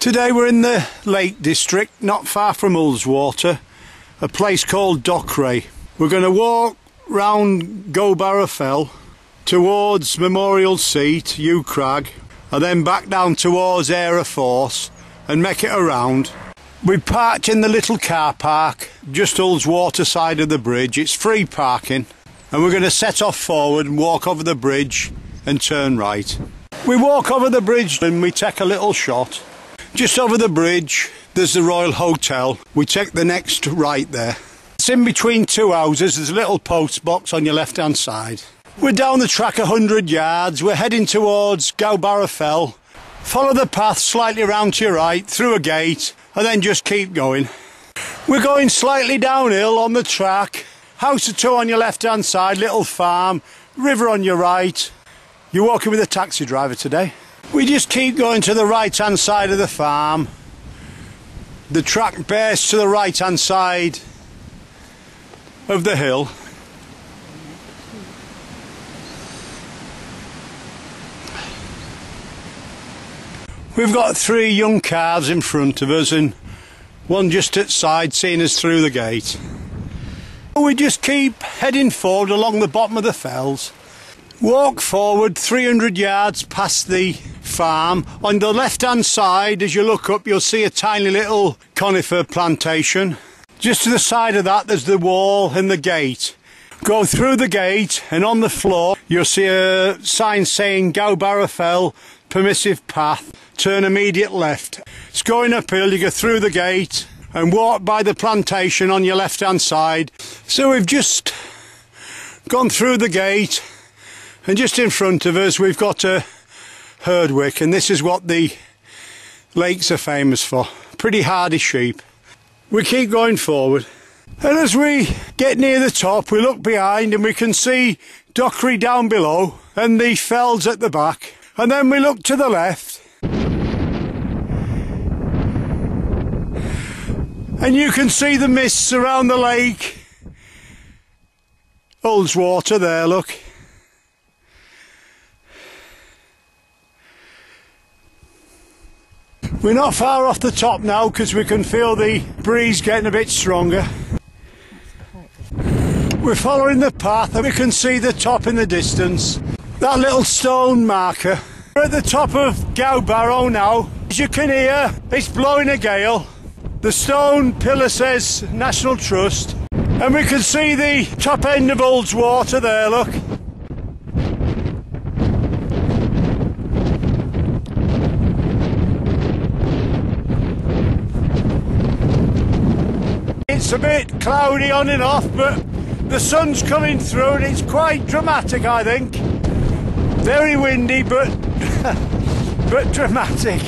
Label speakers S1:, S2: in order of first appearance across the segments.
S1: Today we're in the Lake District, not far from Ullswater, a place called Dockray. We're going to walk round Gobarrow Fell towards Memorial Seat, Hugh Crag, and then back down towards Aira and make it around. We parked in the little car park just Ullswater side of the bridge. It's free parking, and we're going to set off forward and walk over the bridge and turn right. We walk over the bridge and we take a little shot. Just over the bridge there's the Royal Hotel. We take the next right there. It's in between two houses. There's a little post box on your left hand side. We're down the track 100 yards. We're heading towards Gobarrow Fell. Follow the path slightly round to your right, through a gate, and then just keep going. We're going slightly downhill on the track. House or two on your left hand side, little farm, river on your right. You're walking with a taxi driver today. We just keep going to the right hand side of the farm. The track bears to the right hand side of the hill. We've got three young calves in front of us and one just at side seeing us through the gate. We just keep heading forward along the bottom of the fells. Walk forward 300 yards past the farm. On the left hand side, as you look up, you'll see a tiny little conifer plantation. Just to the side of that there's the wall and the gate. Go through the gate and on the floor you'll see a sign saying Gobarrow Fell permissive path, turn immediate left. It's going uphill. You go through the gate and walk by the plantation on your left hand side. So we've just gone through the gate, and just in front of us we've got a herdwick, and this is what the lakes are famous for. Pretty hardy sheep. We keep going forward, and as we get near the top we look behind and we can see Dockray down below and the fells at the back, and then we look to the left and you can see the mists around the lake Ullswater there, look. We're not far off the top now because we can feel the breeze getting a bit stronger. We're following the path and we can see the top in the distance. That little stone marker. We're at the top of Gobarrow now. As you can hear, it's blowing a gale. The stone pillar says National Trust, and we can see the top end of Ullswater there, look. It's a bit cloudy on and off, but the sun's coming through and it's quite dramatic, I think. Very windy, but but dramatic.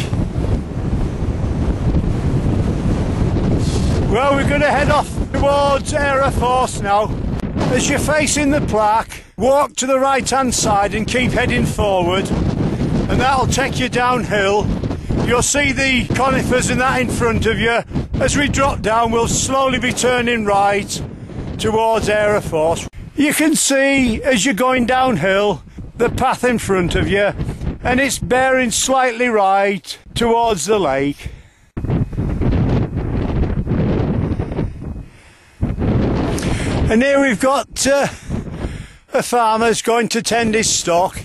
S1: Well, we're going to head off towards Aira now. As you're facing the plaque, walk to the right hand side and keep heading forward, and that'll take you downhill. You'll see the conifers and that in front of you. As we drop down we'll slowly be turning right towards Aira. You can see as you're going downhill the path in front of you, and it's bearing slightly right towards the lake. And here we've got a farmer's going to tend his stock.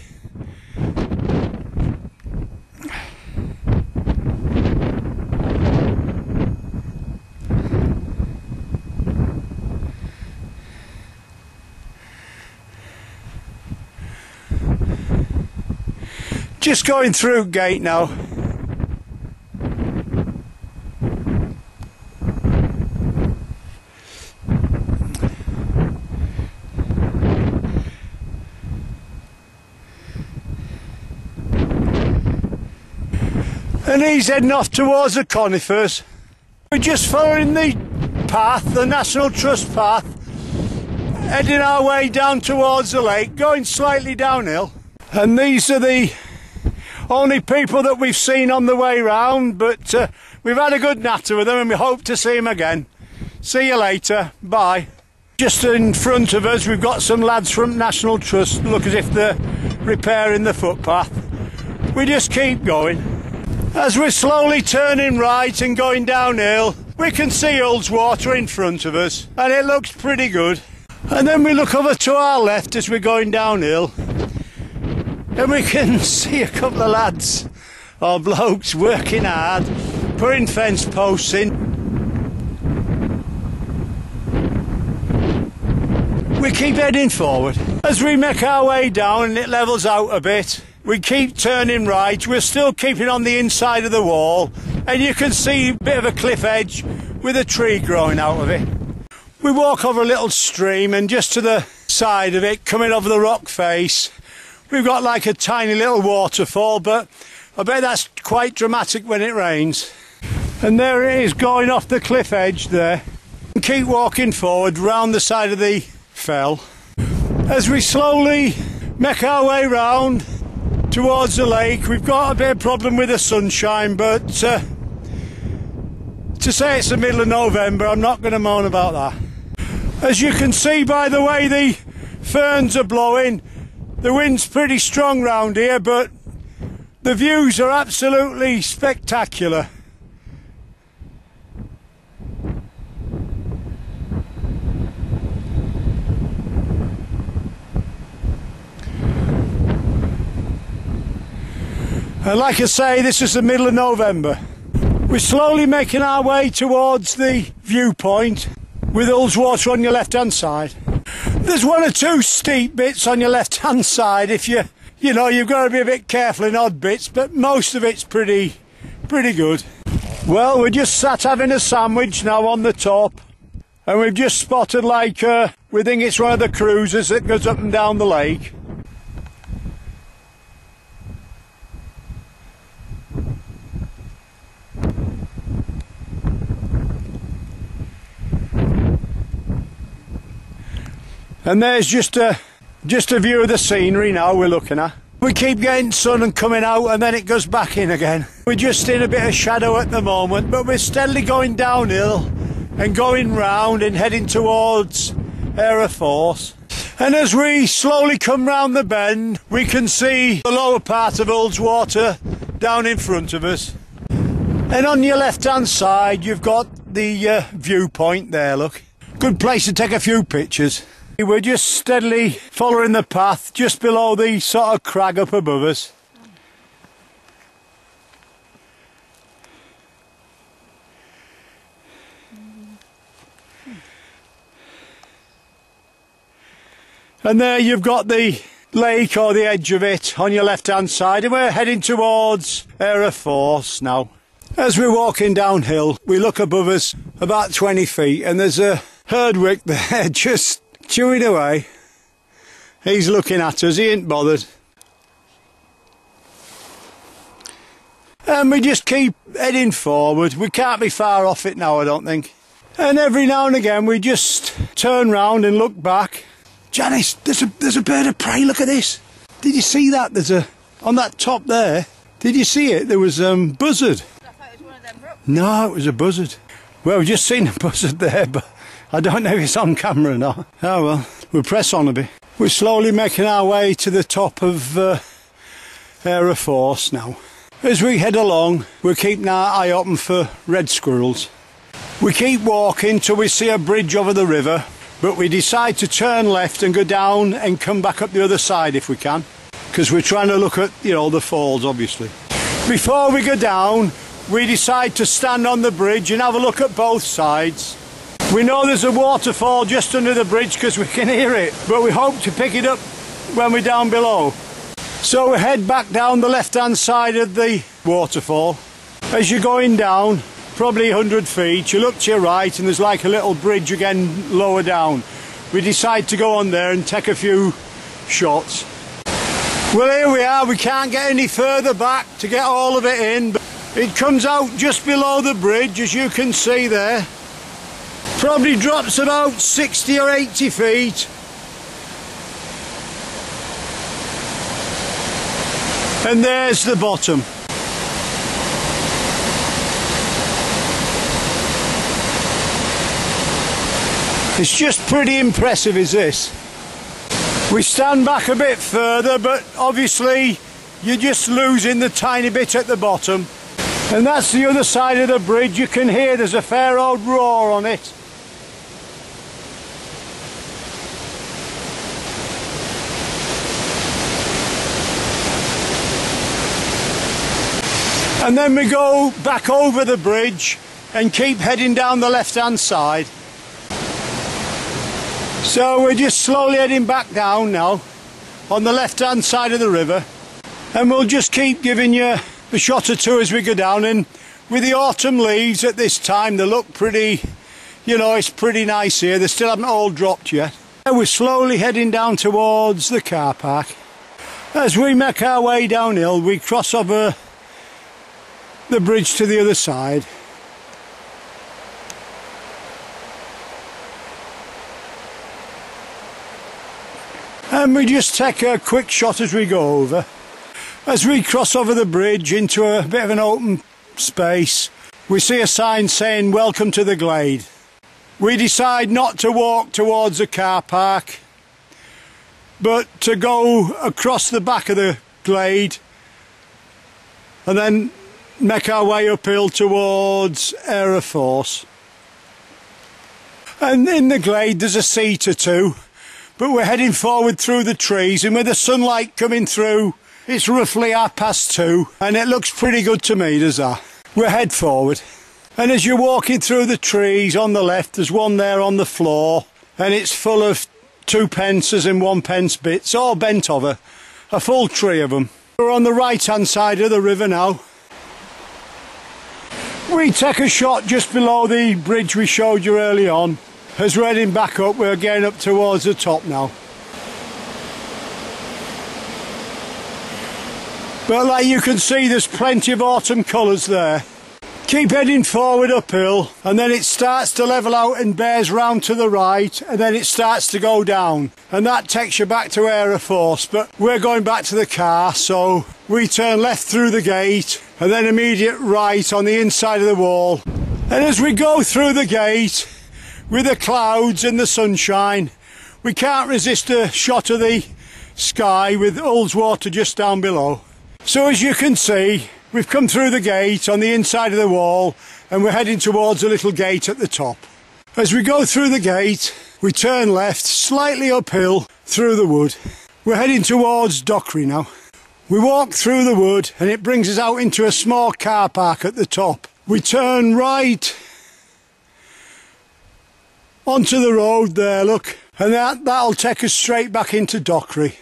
S1: Just going through gate now. And he's heading off towards the conifers. We're just following the path, the National Trust path, heading our way down towards the lake, going slightly downhill. And these are the only people that we've seen on the way round, but we've had a good natter with them and we hope to see them again. See you later, bye. Just in front of us we've got some lads from National Trust, look as if they're repairing the footpath. We just keep going. As we're slowly turning right and going downhill, we can see Ullswater in front of us, and it looks pretty good. And then we look over to our left as we're going downhill, and we can see a couple of lads, or blokes, working hard, putting fence posts in. We keep heading forward. As we make our way down and it levels out a bit, we keep turning right. We're still keeping on the inside of the wall, and you can see a bit of a cliff edge with a tree growing out of it. We walk over a little stream, and just to the side of it, coming over the rock face, we've got like a tiny little waterfall, but I bet that's quite dramatic when it rains. And there it is, going off the cliff edge there. And keep walking forward round the side of the fell. As we slowly make our way round towards the lake, we've got a bit of problem with the sunshine, but to say it's the middle of November, I'm not going to moan about that. As you can see by the way the ferns are blowing, the wind's pretty strong round here, but the views are absolutely spectacular. And like I say, this is the middle of November. We're slowly making our way towards the viewpoint with Ullswater on your left hand side. There's one or two steep bits on your left hand side if you know, you've got to be a bit careful in odd bits, but most of it's pretty good. Well, we're just sat having a sandwich now on the top, and we've just spotted like, we think it's one of the cruisers that goes up and down the lake. And there's just a view of the scenery now we're looking at. We keep getting sun and coming out, and then it goes back in again. We're just in a bit of shadow at the moment, but we're steadily going downhill and going round and heading towards Aira Force. And as we slowly come round the bend, we can see the lower part of Ullswater down in front of us. And on your left hand side you've got the viewpoint there, look. Good place to take a few pictures. We're just steadily following the path just below the sort of crag up above us. And there you've got the lake, or the edge of it, on your left hand side, and we're heading towards Aira Force now. As we're walking downhill, we look above us about 20 feet, and there's a herdwick there just chewing away. He's looking at us, he ain't bothered. And we just keep heading forward. We can't be far off it now, I don't think. And every now and again we just turn round and look back. Janice, there's a bird of prey, look at this. Did you see that? There's a, on that top there, did you see it? There was buzzard.
S2: I thought it was one of them rooks.
S1: No, it was a buzzard. Well, we've just seen a buzzard there, but I don't know if it's on camera or not. Oh well, we'll press on a bit. We're slowly making our way to the top of Aira Force now. As we head along, we're keeping our eye open for red squirrels. We keep walking till we see a bridge over the river, but we decide to turn left and go down and come back up the other side if we can, because we're trying to look at, you know, the falls obviously. Before we go down, we decide to stand on the bridge and have a look at both sides. We know there's a waterfall just under the bridge because we can hear it, but we hope to pick it up when we're down below. So we head back down the left hand side of the waterfall. As you're going down, probably 100 feet, you look to your right and there's like a little bridge again lower down. We decide to go on there and take a few shots. Well, here we are, we can't get any further back to get all of it in, but it comes out just below the bridge, as you can see there. Probably drops about 60 or 80 feet. And there's the bottom. It's just pretty impressive, is this. We stand back a bit further, but obviously you're just losing the tiny bit at the bottom. And that's the other side of the bridge. You can hear there's a fair old roar on it. And then we go back over the bridge and keep heading down the left hand side. So we're just slowly heading back down now on the left hand side of the river, and we'll just keep giving you a shot or two as we go down. And with the autumn leaves at this time, they look pretty, you know, it's pretty nice here. They still haven't all dropped yet. We're slowly heading down towards the car park. As we make our way downhill, we cross over the bridge to the other side. And we just take a quick shot as we go over. As we cross over the bridge into a bit of an open space, we see a sign saying "Welcome to the Glade." We decide not to walk towards the car park, but to go across the back of the glade and then make our way uphill towards Aira. And in the glade there's a seat or two, but we're heading forward through the trees, and with the sunlight coming through, it's roughly 2:30, and it looks pretty good to me, does that? We'll head forward, and as you're walking through the trees on the left, there's one there on the floor, and it's full of 2 pences and 1 pence bits, all bent over, a full tree of them. We're on the right hand side of the river now. We take a shot just below the bridge we showed you early on. As we're heading back up, we're getting up towards the top now. But like you can see, there's plenty of autumn colours there. Keep heading forward uphill, and then it starts to level out and bears round to the right, and then it starts to go down, and that takes you back to Aira. But we're going back to the car, so we turn left through the gate and then immediate right on the inside of the wall. And as we go through the gate with the clouds and the sunshine, we can't resist a shot of the sky with Ullswater just down below. So as you can see, we've come through the gate on the inside of the wall, and we're heading towards a little gate at the top. As we go through the gate, we turn left slightly uphill through the wood. We're heading towards Dockray now. We walk through the wood and it brings us out into a small car park at the top. We turn right onto the road there, look, and that'll take us straight back into Dockray.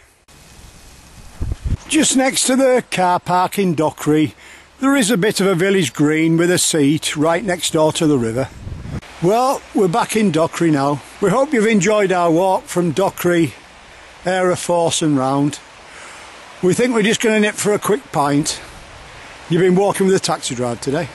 S1: Just next to the car park in Dockray, there is a bit of a village green with a seat right next door to the river. Well, we're back in Dockray now. We hope you've enjoyed our walk from Dockray, Aira and round. We think we're just going to nip for a quick pint. You've been walking with a taxi driver today.